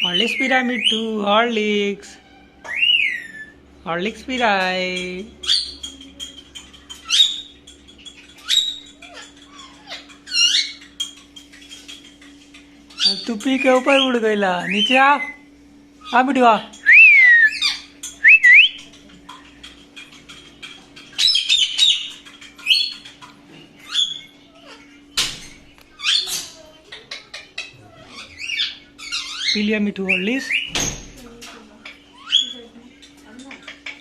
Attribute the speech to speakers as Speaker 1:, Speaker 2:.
Speaker 1: Horlicks P रहा है मिट्टू। Horlicks Horlicks P रहा है। तू पी के ऊपर उड़ गईला। नीचे आ मिट्टू आ। पी लिया मिट्टू हॉर्लिक्स।